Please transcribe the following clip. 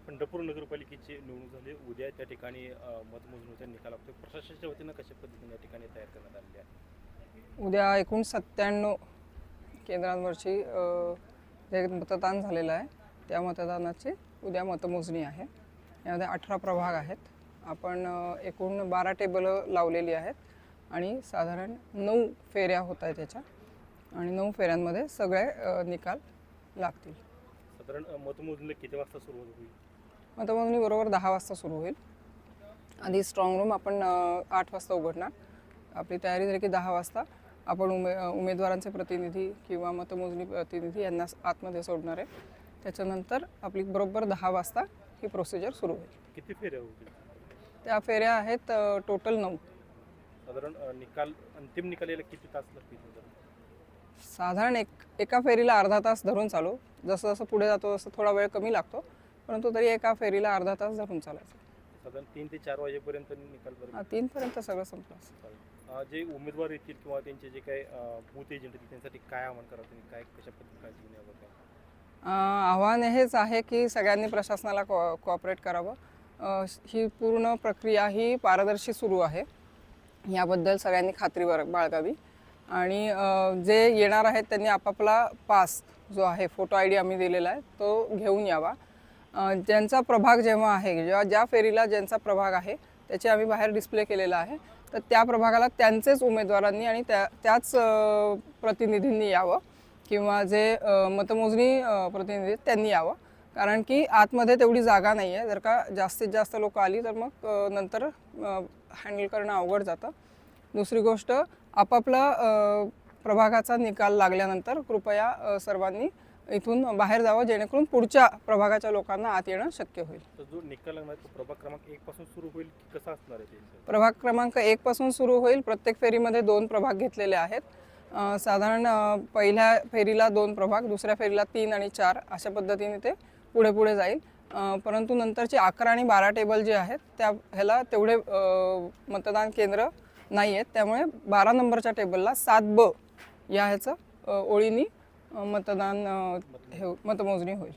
पंढरपूर नगरपालिकेची निवडणूक झाली उद्या त्या ठिकाणी मतमोजणीचा निकाल लागतो. प्रशासनाच्या वतीनं कशा पद्धतीने या ठिकाणी तयार करण्यात आलेली आहे? उद्या एकूण 97 केंद्रांवरची जे मतदान झालेलं आहे त्या मतदानाची उद्या मतमोजणी आहे. यामध्ये 18 प्रभाग आहेत. आपण एकूण 12 टेबलं लावलेली आहेत आणि साधारण 9 फेऱ्या होत आहेत त्याच्या आणि 9 फेऱ्यांमध्ये सगळे निकाल लागतील. साधारण मतमोजणी किती वाजता सुरू होईल? मतमोजणी बरोबर 10 वाजता सुरू होईल. आधी स्ट्रॉंग रूम आपण 8 वाजता उघडणार. आपली तयारी झाली की 10 वाजता आपण उमेदवारांचे प्रतिनिधी किंवा मतमोजणी प्रतिनिधी यांना आतमध्ये सोडणार आहे. त्याच्यानंतर आपली बरोबर 10 वाजता ही प्रोसिजर सुरू होईल. किती फेऱ्या होतील? त्या फेऱ्या आहेत टोटल 9. साधारण अंतिम निकाल यायला किती तास लागतील? साधारण एका फेरीला अर्धा तास धरून चालू. जसं जसं पुढे जातो तसं थोडा वेळ कमी लागतो, परंतु तरी एका फेरीला अर्धा तास धरून चालायचं. साधारण 3 ते 4 वाजेपर्यंत निकाल? 3 पर्यंत सगळं संपलं. जे उमेदवार येतील किंवा त्यांचे जे काही बूथ एजंट येतील त्यांच्यासाठी काय आव्हान करा तुम्ही? काय कशा पद्धतीने काळजी घेऊन यावं? आव्हान हेच आहे की सगळ्यांनी प्रशासनाला कोऑपरेट करावं. ही पूर्ण प्रक्रिया ही पारदर्शी सुरू आहे याबद्दल सगळ्यांनी खात्री बाळगावी. आणि जे येणार आहेत त्यांनी आपापला पास जो आहे, फोटो ID आम्ही दिलेला आहे, तो घेऊन यावा. ज्यांचा प्रभाग जेव्हा आहे, ज्या फेरीला ज्यांचा प्रभाग आहे त्याचे आम्ही बाहेर डिस्प्ले केलेला आहे, तर त्या प्रभागाला त्यांचेच उमेदवारांनी आणि त्याच प्रतिनिधींनी यावं किंवा जे मतमोजणी प्रतिनिधी त्यांनी यावं. कारण की आतमध्ये तेवढी जागा नाही आहे. जर का जास्तीत जास्त लोक आली तर मग नंतर हँडल करणं अवघड जातं. दुसरी गोष्ट, आपापला प्रभागाचा निकाल लागल्यानंतर कृपया सर्वांनी इथून बाहेर जावं, जेणेकरून पुढच्या प्रभागाच्या लोकांना आत येणं शक्य होईल. तर जो निकाल लागणार तो प्रभाग क्रमांक 1 पासून सुरू होईल की कसा असणार आहे? प्रभाग क्रमांक 1 पासून सुरू होईल. प्रत्येक फेरीमध्ये 2 प्रभाग घेतलेले आहेत. साधारण पहिल्या फेरीला 2 प्रभाग, दुसऱ्या फेरीला 3 आणि 4 अशा पद्धतीने ते पुढे पुढे जाईल. परंतु नंतरचे 11 आणि 12 टेबल जे आहेत त्या ह्याला तेवढे मतदान केंद्र नाही आहेत. त्यामुळे 12 नंबरच्या टेबलला 7B या ह्याचं ओळीनी मतमोजणी होईल.